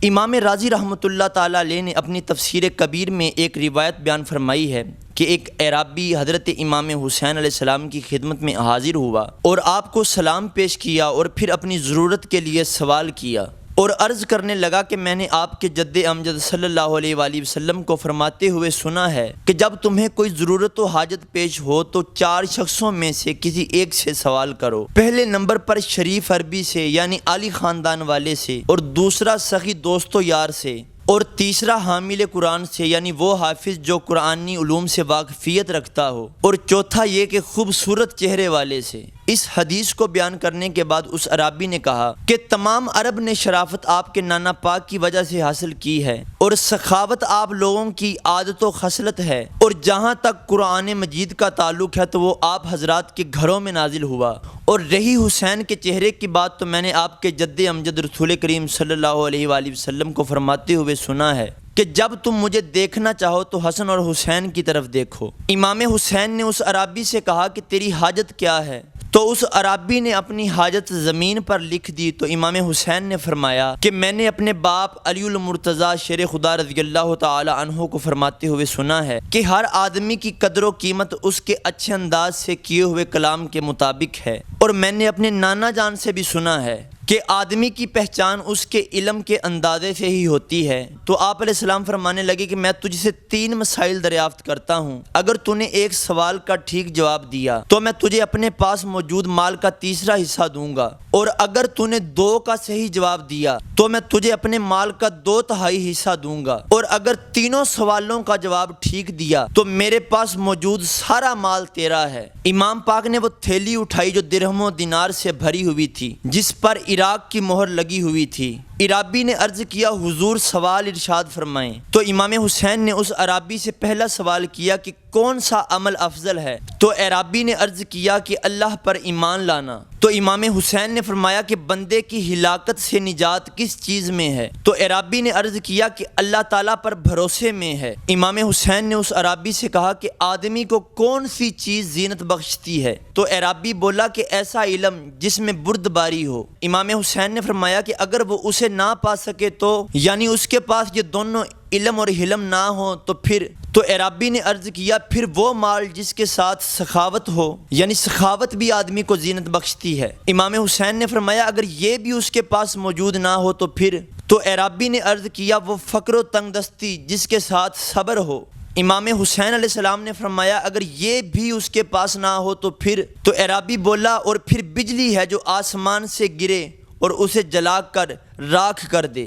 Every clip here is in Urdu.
امام رازی رحمۃ اللہ تعالیٰ علیہ نے اپنی تفسیر کبیر میں ایک روایت بیان فرمائی ہے کہ ایک اعرابی حضرت امام حسین علیہ السلام کی خدمت میں حاضر ہوا اور آپ کو سلام پیش کیا اور پھر اپنی ضرورت کے لیے سوال کیا اور عرض کرنے لگا کہ میں نے آپ کے جد امجد صلی اللہ علیہ وآلہ وسلم کو فرماتے ہوئے سنا ہے کہ جب تمہیں کوئی ضرورت و حاجت پیش ہو تو 4 شخصوں میں سے کسی ایک سے سوال کرو۔ پہلے نمبر پر شریف عربی سے یعنی عالی خاندان والے سے، اور دوسرا سخی دوست و یار سے، اور تیسرا حامل قرآن سے یعنی وہ حافظ جو قرآنی علوم سے واقفیت رکھتا ہو، اور چوتھا یہ کہ خوبصورت چہرے والے سے۔ اس حدیث کو بیان کرنے کے بعد اس عرابی نے کہا کہ تمام عرب نے شرافت آپ کے نانا پاک کی وجہ سے حاصل کی ہے، اور سخاوت آپ لوگوں کی عادت و خصلت ہے، اور جہاں تک قرآن مجید کا تعلق ہے تو وہ آپ حضرات کے گھروں میں نازل ہوا، اور رہی حسین کے چہرے کی بات تو میں نے آپ کے جد امجد رسول کریم صلی اللہ علیہ وآلہ وسلم کو فرماتے ہوئے سنا ہے کہ جب تم مجھے دیکھنا چاہو تو حسن اور حسین کی طرف دیکھو۔ امام حسین نے اس عرابی سے کہا کہ تیری حاجت کیا ہے؟ تو اس عرابی نے اپنی حاجت زمین پر لکھ دی تو امام حسین نے فرمایا کہ میں نے اپنے باپ علی المرتضیٰ شیر خدا رضی اللہ تعالی عنہ کو فرماتے ہوئے سنا ہے کہ ہر آدمی کی قدر و قیمت اس کے اچھے انداز سے کیے ہوئے کلام کے مطابق ہے، اور میں نے اپنے نانا جان سے بھی سنا ہے کہ آدمی کی پہچان اس کے علم کے اندازے سے ہی ہوتی ہے۔ تو آپ علیہ السلام فرمانے لگے کہ میں تجھ سے 3 مسائل دریافت کرتا ہوں، اگر تو نے ایک سوال کا ٹھیک جواب دیا تو میں تجھے اپنے پاس موجود مال کا تیسرا حصہ دوں گا، اور اگر تو نے 2 کا صحیح جواب دیا تو میں تجھے اپنے مال کا 2/3 حصہ دوں گا، اور اگر تینوں سوالوں کا جواب ٹھیک دیا تو میرے پاس موجود سارا مال تیرا ہے۔ امام پاک نے وہ تھیلی اٹھائی جو درہم و دینار سے بھری ہوئی تھی، جس پر عراق کی مہر لگی ہوئی تھی۔ عرابی نے عرض کیا حضور سوال ارشاد فرمائیں۔ تو امام حسین نے اس عرابی سے پہلا سوال کیا کہ کون سا عمل افضل ہے؟ تو عرابی نے عرض کیا کہ اللہ پر ایمان لانا۔ تو امام حسین نے فرمایا کہ بندے کی ہلاکت سے نجات کس چیز میں ہے؟ تو عرابی نے عرض کیا کہ اللہ تعالیٰ پر بھروسے میں ہے۔ امام حسین نے اس عرابی سے کہا کہ آدمی کو کون سی چیز زینت بخشتی ہے؟ تو عرابی بولا کہ ایسا علم جس میں بردباری ہو۔ امام حسین نے فرمایا کہ اگر وہ اسے نہ پا سکے تو یعنی اس کے پاس یہ دونوں علم اور حلم نہ ہو تو پھر؟ تو عرابی نے عرض کیا پھر وہ مال جس کے ساتھ سخاوت ہو، یعنی سخاوت بھی آدمی کو زینت بخشتی ہے۔ امام حسین نے فرمایا اگر یہ بھی اس کے پاس موجود نہ ہو تو پھر؟ تو عرابی نے عرض کیا وہ فقر و تنگ دستی جس کے ساتھ صبر ہو۔ امام حسین علیہ السلام نے فرمایا اگر یہ بھی اس کے پاس نہ ہو تو پھر؟ تو عرابی بولا اور پھر بجلی ہے جو آسمان سے گرے اور اسے جلا کر راکھ کر دے۔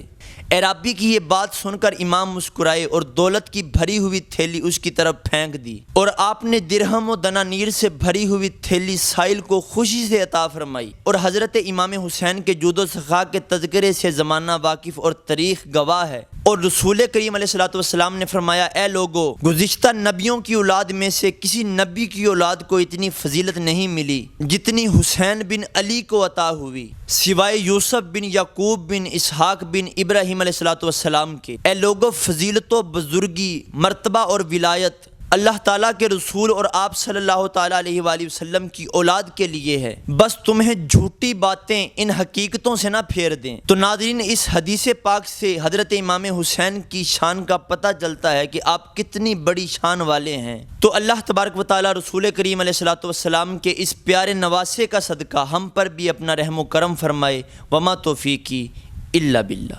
عرابی کی یہ بات سن کر امام مسکرائے اور دولت کی بھری ہوئی تھیلی اس کی طرف پھینک دی، اور آپ نے درہم و دنانیر سے بھری ہوئی تھیلی سائل کو خوشی سے عطا فرمائی۔ اور حضرت امام حسین کے جود و سخا کے تذکرے سے زمانہ واقف اور تاریخ گواہ ہے۔ اور رسول کریم علیہ الصلوۃ والسلام نے فرمایا اے لوگو، گزشتہ نبیوں کی اولاد میں سے کسی نبی کی اولاد کو اتنی فضیلت نہیں ملی جتنی حسین بن علی کو عطا ہوئی، سوائے یوسف بن یعقوب بن اسحاق بن ابراہیم علیہ الصلوۃ والسلام کے۔ اے لوگو، فضیلت و بزرگی، مرتبہ اور ولایت اللہ تعالیٰ کے رسول اور آپ صلی اللہ تعالیٰ علیہ وآلہ وسلم کی اولاد کے لیے ہے، بس تمہیں جھوٹی باتیں ان حقیقتوں سے نہ پھیر دیں۔ تو ناظرین، اس حدیث پاک سے حضرت امام حسین کی شان کا پتہ چلتا ہے کہ آپ کتنی بڑی شان والے ہیں۔ تو اللہ تبارک و تعالیٰ رسول کریم علیہ الصلوۃ والسلام کے اس پیارے نواسے کا صدقہ ہم پر بھی اپنا رحم و کرم فرمائے۔ وما توفیقی الا باللہ۔